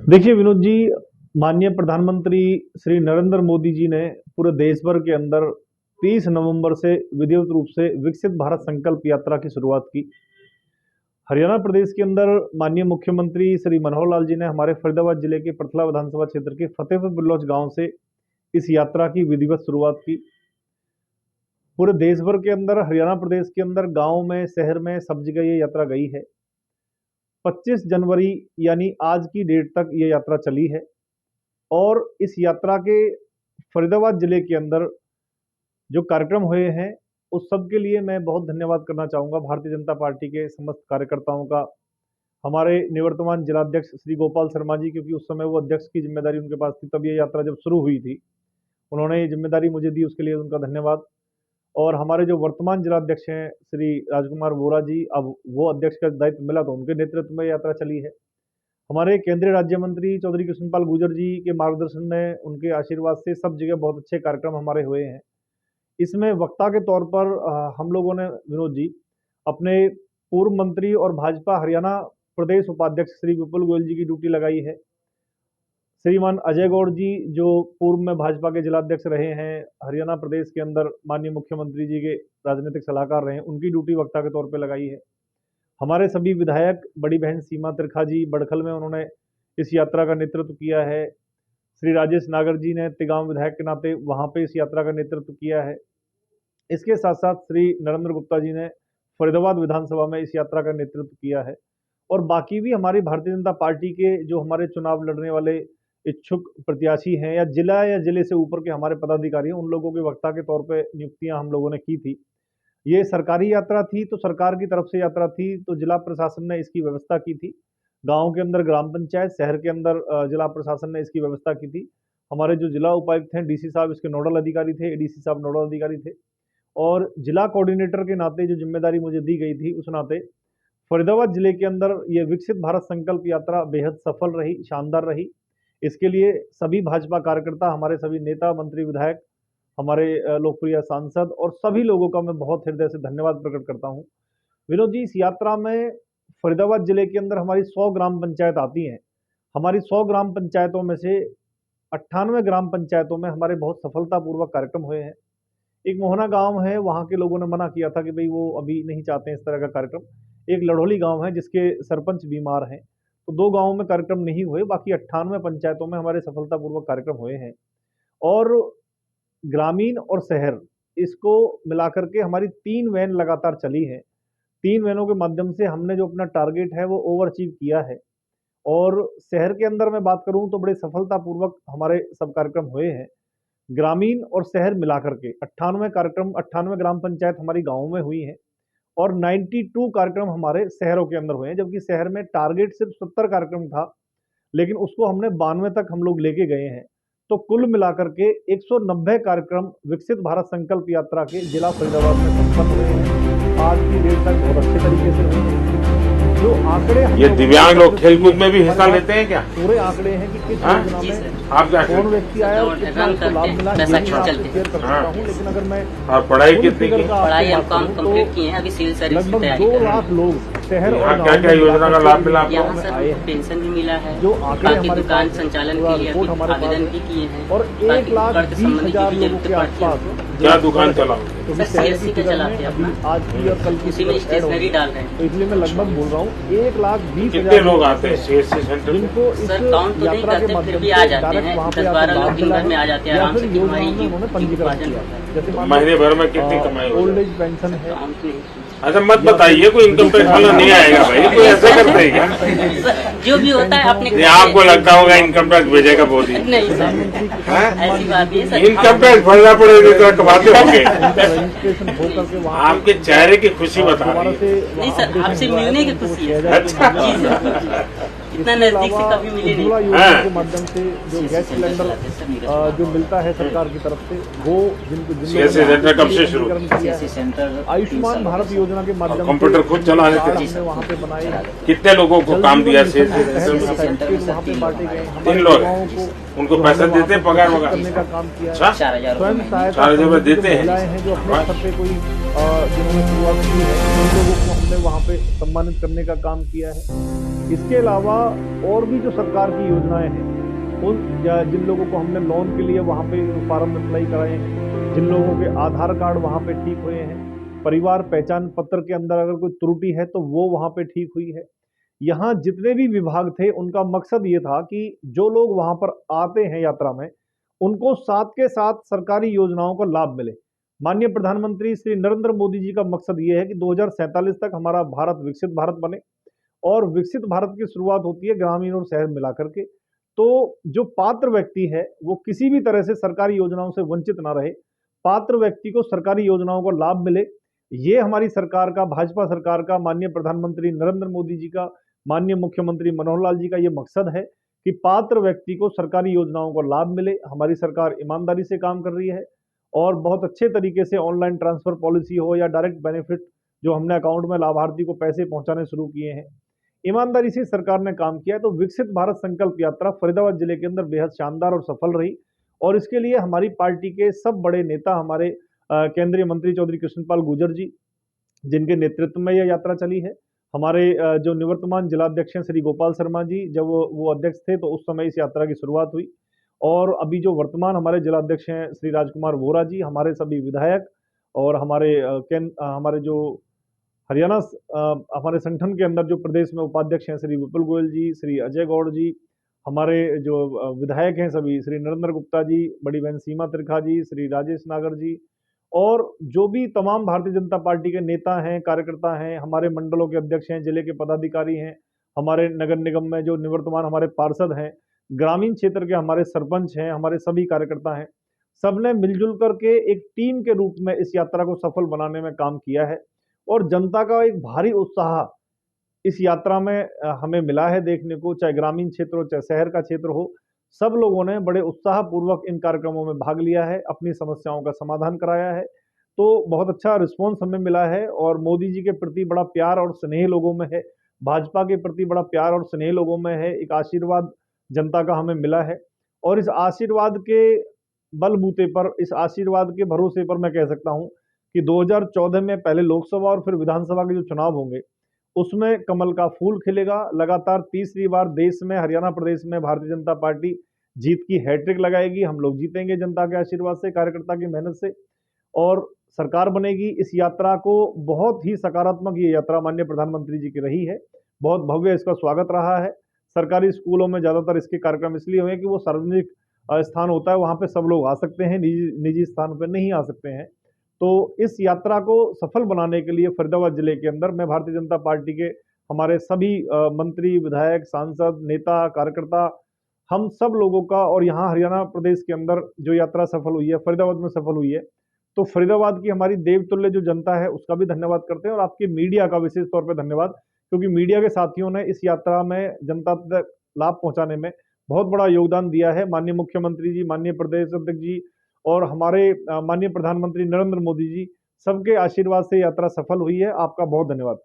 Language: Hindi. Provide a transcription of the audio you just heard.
देखिए विनोद जी, माननीय प्रधानमंत्री श्री नरेंद्र मोदी जी ने पूरे देश भर के अंदर 30 नवंबर से विधिवत रूप से विकसित भारत संकल्प यात्रा की शुरुआत की। हरियाणा प्रदेश के अंदर माननीय मुख्यमंत्री श्री मनोहर लाल जी ने हमारे फरीदाबाद जिले के पृथला विधानसभा क्षेत्र के फतेहपुर बिल्लौच गांव से इस यात्रा की विधिवत शुरुआत की। पूरे देश भर के अंदर, हरियाणा प्रदेश के अंदर, गांव में, शहर में, सब जगह ये यात्रा गई है। 25 जनवरी यानी आज की डेट तक ये यात्रा चली है। और इस यात्रा के फरीदाबाद जिले के अंदर जो कार्यक्रम हुए हैं, उस सब के लिए मैं बहुत धन्यवाद करना चाहूँगा भारतीय जनता पार्टी के समस्त कार्यकर्ताओं का। हमारे निवर्तमान जिलाध्यक्ष श्री गोपाल शर्मा जी, क्योंकि उस समय वो अध्यक्ष की जिम्मेदारी उनके पास थी, तब ये यात्रा जब शुरू हुई थी, उन्होंने ये जिम्मेदारी मुझे दी, उसके लिए उनका धन्यवाद। और हमारे जो वर्तमान जिलाध्यक्ष हैं श्री राजकुमार वोरा जी, अब वो अध्यक्ष का दायित्व मिला तो उनके नेतृत्व में यात्रा चली है। हमारे केंद्रीय राज्य मंत्री चौधरी कृष्णपाल गुर्जर जी के मार्गदर्शन में, उनके आशीर्वाद से सब जगह बहुत अच्छे कार्यक्रम हमारे हुए हैं। इसमें वक्ता के तौर पर हम लोगों ने विनोद जी अपने पूर्व मंत्री और भाजपा हरियाणा प्रदेश उपाध्यक्ष श्री विपुल गोयल जी की ड्यूटी लगाई है। श्रीमान अजय गौड़ जी, जो पूर्व में भाजपा के जिलाध्यक्ष रहे हैं, हरियाणा प्रदेश के अंदर माननीय मुख्यमंत्री जी के राजनीतिक सलाहकार रहे हैं, उनकी ड्यूटी वक्ता के तौर पर लगाई है। हमारे सभी विधायक, बड़ी बहन सीमा त्रिखा जी बड़खल में, उन्होंने इस यात्रा का नेतृत्व किया है। श्री राजेश नागर जी ने तिगांव विधायक के नाते वहां पे इस यात्रा का नेतृत्व किया है। इसके साथ साथ श्री नरेंद्र गुप्ता जी ने फरीदाबाद विधानसभा में इस यात्रा का नेतृत्व किया है। और बाकी भी हमारी भारतीय जनता पार्टी के जो हमारे चुनाव लड़ने वाले इच्छुक प्रत्याशी हैं, या जिले से ऊपर के हमारे पदाधिकारी हैं, उन लोगों के वक्ता के तौर पर नियुक्तियां हम लोगों ने की थी। ये सरकारी यात्रा थी, तो सरकार की तरफ से यात्रा थी, तो जिला प्रशासन ने इसकी व्यवस्था की थी। गांव के अंदर ग्राम पंचायत, शहर के अंदर जिला प्रशासन ने इसकी व्यवस्था की थी। हमारे जो जिला उपायुक्त हैं, डीसी साहब इसके नोडल अधिकारी थे, एडीसी साहब नोडल अधिकारी थे। और जिला कोऑर्डिनेटर के नाते जो जिम्मेदारी मुझे दी गई थी, उस नाते फरीदाबाद जिले के अंदर ये विकसित भारत संकल्प यात्रा बेहद सफल रही, शानदार रही। इसके लिए सभी भाजपा कार्यकर्ता, हमारे सभी नेता, मंत्री, विधायक, हमारे लोकप्रिय सांसद और सभी लोगों का मैं बहुत हृदय से धन्यवाद प्रकट करता हूं। विनोद जी, इस यात्रा में फरीदाबाद जिले के अंदर हमारी 100 ग्राम पंचायत आती हैं। हमारी 100 ग्राम पंचायतों में से 98 ग्राम पंचायतों में हमारे बहुत सफलतापूर्वक कार्यक्रम हुए हैं। एक मोहना गांव है, वहां के लोगों ने मना किया था कि भाई वो अभी नहीं चाहते हैं इस तरह का कार्यक्रम। एक लड़ोली गांव है जिसके सरपंच बीमार हैं, तो 2 गांवों में कार्यक्रम नहीं हुए, बाकी 98 पंचायतों में हमारे सफलतापूर्वक कार्यक्रम हुए हैं। और ग्रामीण और शहर, इसको मिलाकर के हमारी 3 वैन लगातार चली है। 3 वैनों के माध्यम से हमने जो अपना टारगेट है वो ओवर अचीव किया है। और शहर के अंदर मैं बात करूं तो बड़े सफलतापूर्वक हमारे सब कार्यक्रम हुए हैं। ग्रामीण और शहर मिलाकर के 98 कार्यक्रम, 98 ग्राम पंचायत हमारी गाँव में हुई है। और 92 कार्यक्रम हमारे शहरों के अंदर हुए हैं, जबकि शहर में टारगेट सिर्फ 70 कार्यक्रम था, लेकिन उसको हमने 92 तक हम लोग लेके गए हैं। तो कुल मिलाकर के 190 कार्यक्रम विकसित भारत संकल्प यात्रा के जिला फरीदाबाद में संपन्न हुए हैं। आज की डेट तक बहुत अच्छे तरीके से हुए हैं। जो आंकड़े, ये दिव्यांग लोग खेलकूद में भी हिस्सा लेते हैं क्या? पूरे आंकड़े हैं कि किस योजना में आप क्या कौन व्यक्ति आया और कितना उसको लाभ मिला, ये मैं आपसे शेयर कर सकता हूँ। लेकिन अगर मैं और पढ़ाई कितनी की? पढ़ाई हम काम कंप्लीट किए हैं, अभी सिविल सर्विस की लगभग तैयारी 2 कर रहे लाख हैं। लोग शहर और क्या क्या योजना का लाभ मिला आपको? यहाँ सर पेंशन भी मिला है, जो आंकड़े बाकी हमारे दुकान पास, संचालन पूरा के लिए रिपोर्ट हमारे पास आवेदन है। भी किए हैं। और 1,20,000 लोगों के आसपास क्या दुकान चलाओ? सर सीएससी का चलाते हैं अपना, आज की और कल की उसी में स्टेशनरी डाल रहे हैं। तो इसलिए मैं लगभग बोल रहा हूँ 1,20,000 कितने लोग आते हैं सीएससी सेंटर में? जिनको इस सर काउंट तो नहीं यात्रा के करते, फिर माध्यम भी से आ जाते डायरेक्ट हैं, वहाँ पे 10-12 आपको लोग लाभ दिन मिला भर में आ है, जाते हैं या आराम फिर से, कि योजना हमारी में उन्होंने पंजीकरण उपार्जन किया। होता है। जैसे मान महीने भर में कितनी कमाई हो ओल्ड जाती एज पेंशन है, काउंट नहीं। अच्छा मत बताइए, कोई इनकम टैक्स वाला नहीं आएगा भाई, कोई ऐसा करते है क्या? जो भी होता है अपने ये आपको लगता होगा इनकम टैक्स भेजेगा मोदी? नहीं सर, ऐसी बात नहीं है सर। इनकम टैक्स भरना पड़ेगा तो कमाते होंगे। रजिस्ट्रेशन हो करके वहाँ आपके चेहरे की खुशी बता दोबारा रही से है। नहीं सर, आपसे मिलने की खुशी है। अच्छा। जी सर, इतना नजदीक से कभी मिले नहीं। उज्ज्वला योजना के माध्यम से जो गैस सिलेंडर जो मिलता है सरकार की तरफ से, वो जिन सीएससी सेंटर कब से शुरू? सीएससी सेंटर आयुष्मान भारत योजना के माध्यम से कंप्यूटर खुद चला लेते कार्ड हैं? हमने वहाँ पे बनाए। कितने लोगों को काम दिया सीएससी तहत सेंटर में? सर्टिफिकेट वहाँ पे बांटे गए। 3 हमारे लोग युवाओं हैं, को उनको पैसा देते हैं, पगार वगार करने का काम किया है। अच्छा 4,000 स्वयं रुपये सहायता 4,000 रुपये समूह की देते जो हैं। महिलाएं हैं जो अपने स्तर पे कोई जिन्होंने शुरुआत की है, उन लोगों को हमने वहाँ पे सम्मानित करने का काम किया है। इसके अलावा और भी जो सरकार की योजनाएं हैं, जिन लोगों को हमने लोन के लिए वहाँ पे फॉर्म अप्लाई कराए हैं, जिन लोगों के आधार कार्ड वहाँ पे ठीक हुए हैं, परिवार पहचान पत्र के अंदर अगर कोई त्रुटि है तो वो वहाँ पे ठीक हुई है। यहाँ जितने भी विभाग थे उनका मकसद ये था कि जो लोग वहाँ पर आते हैं यात्रा में, उनको साथ के साथ सरकारी योजनाओं का लाभ मिले। माननीय प्रधानमंत्री श्री नरेंद्र मोदी जी का मकसद ये है कि 2047 तक हमारा भारत विकसित भारत बने, और विकसित भारत की शुरुआत होती है ग्रामीण और शहर मिला करके। तो जो पात्र व्यक्ति है वो किसी भी तरह से सरकारी योजनाओं से वंचित ना रहे, पात्र व्यक्ति को सरकारी योजनाओं का लाभ मिले। ये हमारी सरकार का, भाजपा सरकार का, माननीय प्रधानमंत्री नरेंद्र मोदी जी का, माननीय मुख्यमंत्री मनोहर लाल जी का ये मकसद है कि पात्र व्यक्ति को सरकारी योजनाओं का लाभ मिले। हमारी सरकार ईमानदारी से काम कर रही है और बहुत अच्छे तरीके से ऑनलाइन ट्रांसफर पॉलिसी हो या डायरेक्ट बेनिफिट, जो हमने अकाउंट में लाभार्थी को पैसे पहुंचाने शुरू किए हैं, ईमानदारी से सरकार ने काम किया है। तो विकसित भारत संकल्प यात्रा फरीदाबाद जिले के अंदर बेहद शानदार और सफल रही, और इसके लिए हमारी पार्टी के सब बड़े नेता, हमारे केंद्रीय मंत्री चौधरी कृष्णपाल गुर्जर जी, जिनके नेतृत्व में यह यात्रा चली है, हमारे जो निवर्तमान जिलाध्यक्ष हैं श्री गोपाल शर्मा जी, जब वो अध्यक्ष थे तो उस समय इस यात्रा की शुरुआत हुई, और अभी जो वर्तमान हमारे जिलाध्यक्ष हैं श्री राजकुमार वोरा जी, हमारे सभी विधायक, और हमारे जो हरियाणा हमारे संगठन के अंदर जो प्रदेश में उपाध्यक्ष हैं श्री विपुल गोयल जी, श्री अजय गौड़ जी, हमारे जो विधायक हैं सभी श्री नरेंद्र गुप्ता जी, बड़ी बहन सीमा त्रिखा जी, श्री राजेश नागर जी, और जो भी तमाम भारतीय जनता पार्टी के नेता हैं, कार्यकर्ता हैं, हमारे मंडलों के अध्यक्ष हैं, जिले के पदाधिकारी हैं, हमारे नगर निगम में जो निवर्तमान हमारे पार्षद हैं, ग्रामीण क्षेत्र के हमारे सरपंच हैं, हमारे सभी कार्यकर्ता हैं, सबने मिलजुल करके एक टीम के रूप में इस यात्रा को सफल बनाने में काम किया है। और जनता का एक भारी उत्साह इस यात्रा में हमें मिला है देखने को, चाहे ग्रामीण क्षेत्र हो चाहे शहर का क्षेत्र हो, सब लोगों ने बड़े उत्साहपूर्वक इन कार्यक्रमों में भाग लिया है, अपनी समस्याओं का समाधान कराया है। तो बहुत अच्छा रिस्पॉन्स हमें मिला है, और मोदी जी के प्रति बड़ा प्यार और स्नेह लोगों में है, भाजपा के प्रति बड़ा प्यार और स्नेह लोगों में है, एक आशीर्वाद जनता का हमें मिला है। और इस आशीर्वाद के बलबूते पर, इस आशीर्वाद के भरोसे पर मैं कह सकता हूं कि 2014 में पहले लोकसभा और फिर विधानसभा के जो चुनाव होंगे, उसमें कमल का फूल खिलेगा। लगातार तीसरी बार देश में, हरियाणा प्रदेश में भारतीय जनता पार्टी जीत की हैट्रिक लगाएगी। हम लोग जीतेंगे जनता के आशीर्वाद से, कार्यकर्ता की मेहनत से, और सरकार बनेगी। इस यात्रा को बहुत ही सकारात्मक ये यात्रा माननीय प्रधानमंत्री जी की रही है, बहुत भव्य इसका स्वागत रहा है। सरकारी स्कूलों में ज्यादातर इसके कार्यक्रम इसलिए हुए कि वो सार्वजनिक स्थान होता है, वहां पे सब लोग आ सकते हैं, निजी स्थान पर नहीं आ सकते हैं। तो इस यात्रा को सफल बनाने के लिए फरीदाबाद जिले के अंदर मैं भारतीय जनता पार्टी के हमारे सभी मंत्री, विधायक, सांसद, नेता, कार्यकर्ता, हम सब लोगों का, और यहाँ हरियाणा प्रदेश के अंदर जो यात्रा सफल हुई है, फरीदाबाद में सफल हुई है, तो फरीदाबाद की हमारी देवतुल्य जो जनता है उसका भी धन्यवाद करते हैं, और आपकी मीडिया का विशेष तौर पर धन्यवाद, क्योंकि मीडिया के साथियों ने इस यात्रा में जनता तक लाभ पहुंचाने में बहुत बड़ा योगदान दिया है। माननीय मुख्यमंत्री जी, माननीय प्रदेश अध्यक्ष जी, और हमारे माननीय प्रधानमंत्री नरेंद्र मोदी जी, सबके आशीर्वाद से यात्रा सफल हुई है। आपका बहुत धन्यवाद।